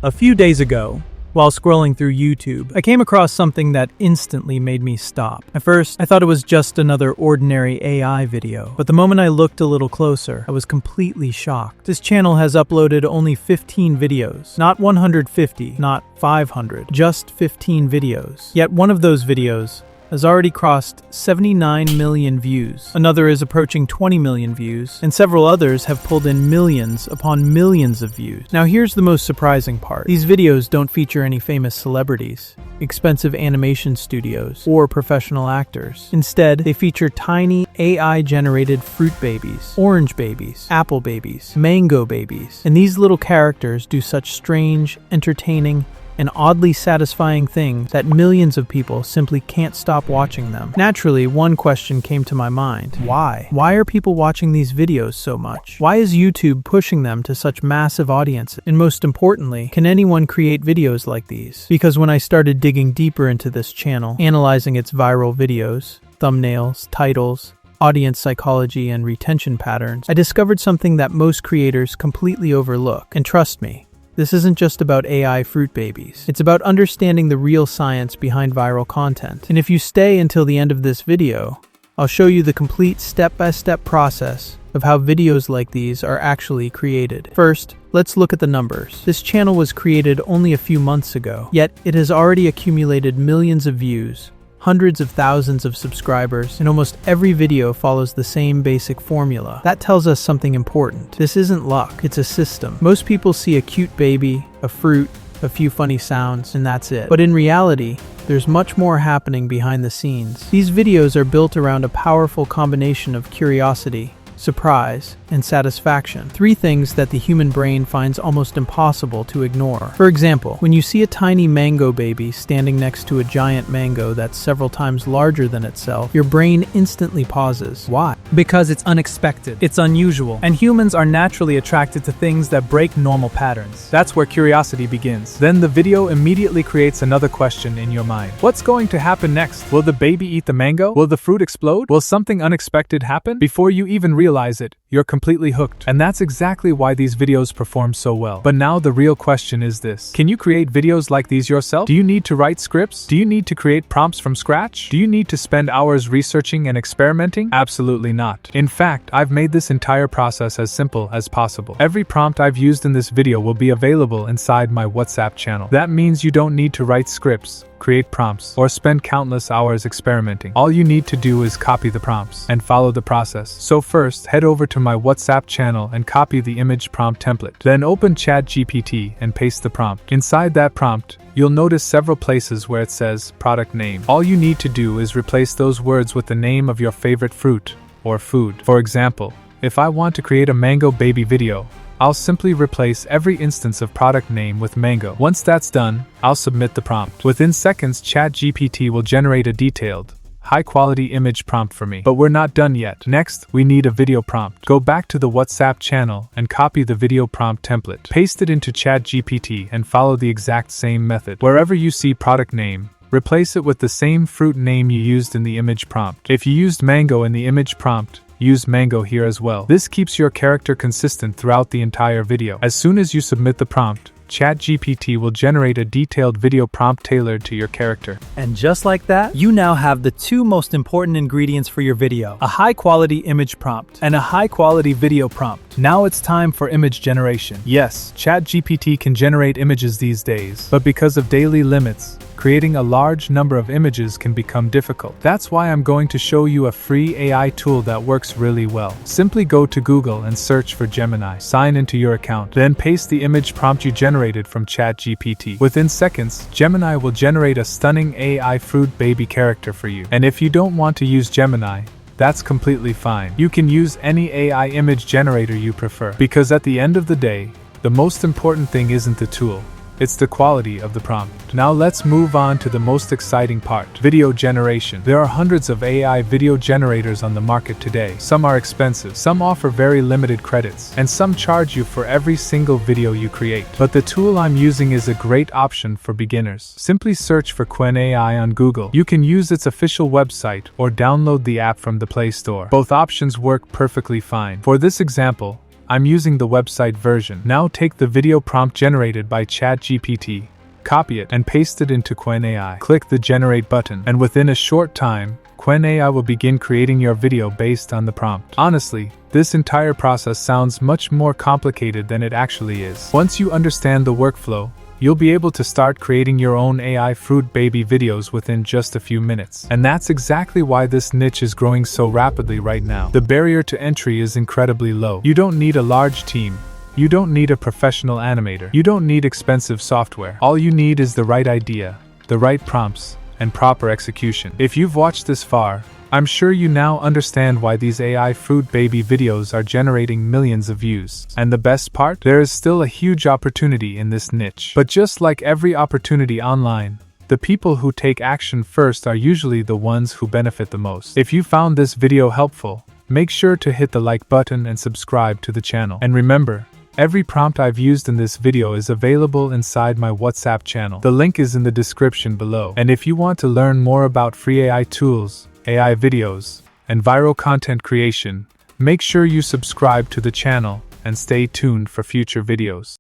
A few days ago, while scrolling through YouTube, I came across something that instantly made me stop. At first, I thought it was just another ordinary AI video, but the moment I looked a little closer, I was completely shocked. This channel has uploaded only 15 videos, not 150, not 500, just 15 videos. Yet one of those videos has already crossed 79 million views. Another is approaching 20 million views, and several others have pulled in millions upon millions of views. Now here's the most surprising part. These videos don't feature any famous celebrities, expensive animation studios, or professional actors. Instead, they feature tiny AI-generated fruit babies, orange babies, apple babies, mango babies, and these little characters do such strange, entertaining, and oddly satisfying things that millions of people simply can't stop watching them. Naturally, one question came to my mind. Why? Why are people watching these videos so much? Why is YouTube pushing them to such massive audiences? And most importantly, can anyone create videos like these? Because when I started digging deeper into this channel, analyzing its viral videos, thumbnails, titles, audience psychology, and retention patterns, I discovered something that most creators completely overlook. And trust me, this isn't just about AI fruit babies. It's about understanding the real science behind viral content. And if you stay until the end of this video, I'll show you the complete step-by-step process of how videos like these are actually created. First, let's look at the numbers. This channel was created only a few months ago, yet it has already accumulated millions of views, hundreds of thousands of subscribers, and almost every video follows the same basic formula. That tells us something important. This isn't luck, it's a system. Most people see a cute baby, a fruit, a few funny sounds, and that's it. But in reality, there's much more happening behind the scenes. These videos are built around a powerful combination of curiosity, surprise, and satisfaction. Three things that the human brain finds almost impossible to ignore. For example, when you see a tiny mango baby standing next to a giant mango that's several times larger than itself, your brain instantly pauses. Why? Because it's unexpected, it's unusual, and humans are naturally attracted to things that break normal patterns. That's where curiosity begins. Then the video immediately creates another question in your mind. What's going to happen next? Will the baby eat the mango? Will the fruit explode? Will something unexpected happen? Before you even realize it, you're completely hooked. And that's exactly why these videos perform so well. But now the real question is this. Can you create videos like these yourself? Do you need to write scripts? Do you need to create prompts from scratch? Do you need to spend hours researching and experimenting? Absolutely not. In fact, I've made this entire process as simple as possible. Every prompt I've used in this video will be available inside my WhatsApp channel. That means you don't need to write scripts, create prompts, or spend countless hours experimenting. All you need to do is copy the prompts and follow the process. So first, head over to my WhatsApp channel and copy the image prompt template. Then open ChatGPT and paste the prompt. Inside that prompt, you'll notice several places where it says product name. All you need to do is replace those words with the name of your favorite fruit or food. For example, if I want to create a mango baby video, I'll simply replace every instance of product name with mango. Once that's done, I'll submit the prompt. Within seconds, ChatGPT will generate a detailed, high-quality image prompt for me. But we're not done yet. Next, we need a video prompt. Go back to the WhatsApp channel and copy the video prompt template. Paste it into ChatGPT and follow the exact same method. Wherever you see product name, replace it with the same fruit name you used in the image prompt. If you used mango in the image prompt, use mango here as well. This keeps your character consistent throughout the entire video. As soon as you submit the prompt, ChatGPT will generate a detailed video prompt tailored to your character. And just like that, you now have the two most important ingredients for your video: a high-quality image prompt and a high-quality video prompt. Now it's time for image generation. Yes, ChatGPT can generate images these days, but because of daily limits, creating a large number of images can become difficult. That's why I'm going to show you a free AI tool that works really well. Simply go to Google and search for Gemini. Sign into your account. Then paste the image prompt you generated from ChatGPT. Within seconds, Gemini will generate a stunning AI fruit baby character for you. And if you don't want to use Gemini, that's completely fine. You can use any AI image generator you prefer. Because at the end of the day, the most important thing isn't the tool. It's the quality of the prompt. Now let's move on to the most exciting part: video generation. There are hundreds of AI video generators on the market today. Some are expensive, some offer very limited credits, and some charge you for every single video you create. But the tool I'm using is a great option for beginners. Simply search for Qwen AI on Google. You can use its official website or download the app from the Play Store. Both options work perfectly fine. For this example, I'm using the website version. Now take the video prompt generated by ChatGPT, copy it, and paste it into Qwen AI. Click the Generate button, and within a short time, Qwen AI will begin creating your video based on the prompt. Honestly, this entire process sounds much more complicated than it actually is. Once you understand the workflow, you'll be able to start creating your own AI fruit baby videos within just a few minutes. And that's exactly why this niche is growing so rapidly right now. The barrier to entry is incredibly low. You don't need a large team. You don't need a professional animator. You don't need expensive software. All you need is the right idea, the right prompts, and proper execution. If you've watched this far, I'm sure you now understand why these AI fruit baby videos are generating millions of views. And the best part? There is still a huge opportunity in this niche. But just like every opportunity online, the people who take action first are usually the ones who benefit the most. If you found this video helpful, make sure to hit the like button and subscribe to the channel. And remember, every prompt I've used in this video is available inside my WhatsApp channel. The link is in the description below. And if you want to learn more about free AI tools, AI videos, and viral content creation, make sure you subscribe to the channel and stay tuned for future videos.